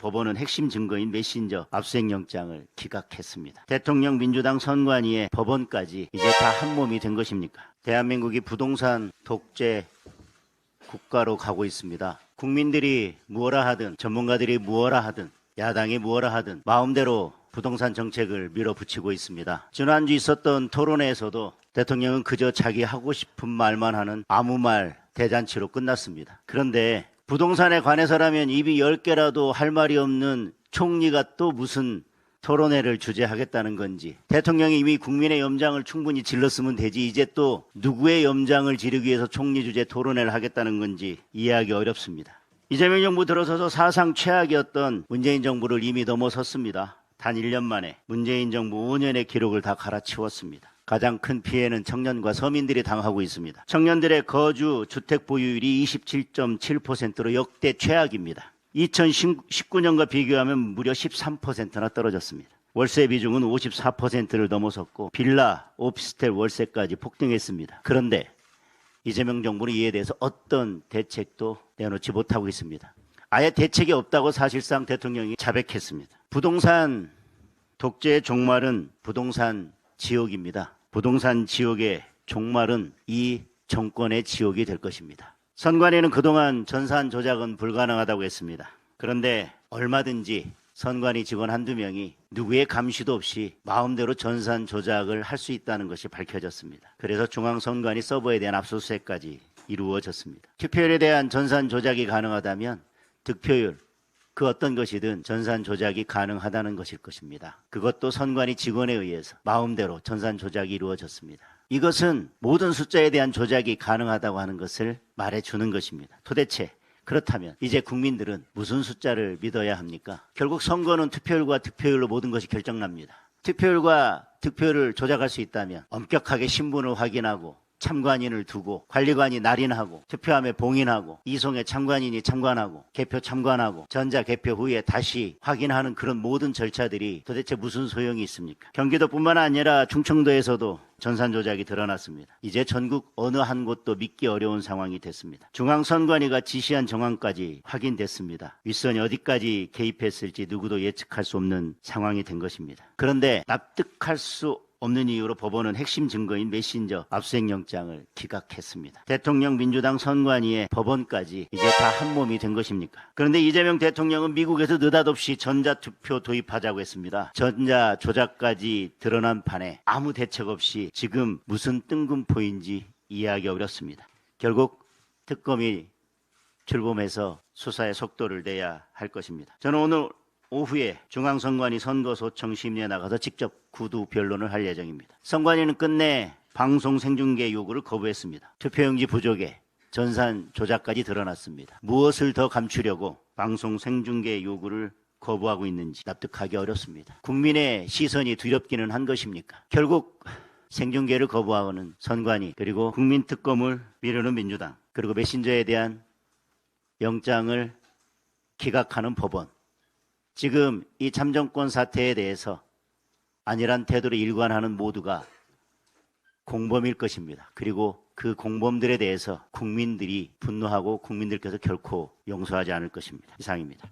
법원은 핵심 증거인 메신저 압수수색 영장을 기각했습니다. 대통령, 민주당, 선관위의 법원까지 이제 다 한몸이 된 것입니까? 대한민국이 부동산 독재 국가로 가고 있습니다. 국민들이 무엇라 하든, 전문가들이 무엇라 하든, 야당이 무엇라 하든 마음대로 부동산 정책을 밀어붙이고 있습니다. 지난주 있었던 토론회에서도 대통령은 그저 자기 하고 싶은 말만 하는 아무 말 대잔치로 끝났습니다. 그런데 부동산에 관해서라면 입이 10개라도 할 말이 없는 총리가 또 무슨 토론회를 주재하겠다는 건지, 대통령이 이미 국민의 염장을 충분히 질렀으면 되지 이제 또 누구의 염장을 지르기 위해서 총리 주재 토론회를 하겠다는 건지 이해하기 어렵습니다. 이재명 정부 들어서서 사상 최악이었던 문재인 정부를 이미 넘어섰습니다. 단 1년 만에 문재인 정부 5년의 기록을 다 갈아치웠습니다. 가장 큰 피해는 청년과 서민들이 당하고 있습니다. 청년들의 거주 주택 보유율이 27.7%로 역대 최악입니다. 2019년과 비교하면 무려 13%나 떨어졌습니다. 월세 비중은 54%를 넘어섰고 빌라, 오피스텔 월세까지 폭등했습니다. 그런데 이재명 정부는 이에 대해서 어떤 대책도 내놓지 못하고 있습니다. 아예 대책이 없다고 사실상 대통령이 자백했습니다. 부동산 독재의 종말은 부동산 지옥입니다. 부동산 지옥의 종말은 이 정권의 지옥이 될 것입니다. 선관위는 그동안 전산 조작은 불가능하다고 했습니다. 그런데 얼마든지 선관위 직원 한두 명이 누구의 감시도 없이 마음대로 전산 조작을 할 수 있다는 것이 밝혀졌습니다. 그래서 중앙선관위 서버에 대한 압수수색까지 이루어졌습니다. 투표율에 대한 전산 조작이 가능하다면 득표율, 그 어떤 것이든 전산 조작이 가능하다는 것일 것입니다. 그것도 선관위 직원에 의해서 마음대로 전산 조작이 이루어졌습니다. 이것은 모든 숫자에 대한 조작이 가능하다고 하는 것을 말해주는 것입니다. 도대체 그렇다면 이제 국민들은 무슨 숫자를 믿어야 합니까? 결국 선거는 투표율과 득표율로 모든 것이 결정납니다. 투표율과 득표율을 조작할 수 있다면 엄격하게 신분을 확인하고 참관인을 두고 관리관이 날인하고 투표함에 봉인하고 이송에 참관인이 참관하고 개표 참관하고 전자 개표 후에 다시 확인하는 그런 모든 절차들이 도대체 무슨 소용이 있습니까? 경기도뿐만 아니라 충청도에서도 전산 조작이 드러났습니다. 이제 전국 어느 한 곳도 믿기 어려운 상황이 됐습니다. 중앙선관위가 지시한 정황까지 확인됐습니다. 윗선이 어디까지 개입했을지 누구도 예측할 수 없는 상황이 된 것입니다. 그런데 납득할 수 없는 이유로 법원은 핵심 증거인 메신저 압수수색 영장을 기각했습니다. 대통령, 민주당, 선관위의 법원까지 이제 다 한몸이 된 것입니까? 그런데 이재명 대통령은 미국에서 느닷없이 전자투표 도입하자고 했습니다. 전자 조작까지 드러난 판에 아무 대책 없이 지금 무슨 뜬금포인지 이해하기 어렵습니다. 결국 특검이 출범해서 수사의 속도를 내야 할 것입니다. 저는 오늘 오후에 중앙선관위 선거소청 심리에 나가서 직접 구두 변론을 할 예정입니다. 선관위는 끝내 방송 생중계 요구를 거부했습니다. 투표용지 부족에 전산 조작까지 드러났습니다. 무엇을 더 감추려고 방송 생중계 요구를 거부하고 있는지 납득하기 어렵습니다. 국민의 시선이 두렵기는 한 것입니까? 결국 생중계를 거부하는 선관위, 그리고 국민특검을 미루는 민주당, 그리고 메신저에 대한 영장을 기각하는 법원, 지금 이 참정권 사태에 대해서 안일한 태도로 일관하는 모두가 공범일 것입니다. 그리고 그 공범들에 대해서 국민들이 분노하고 국민들께서 결코 용서하지 않을 것입니다. 이상입니다.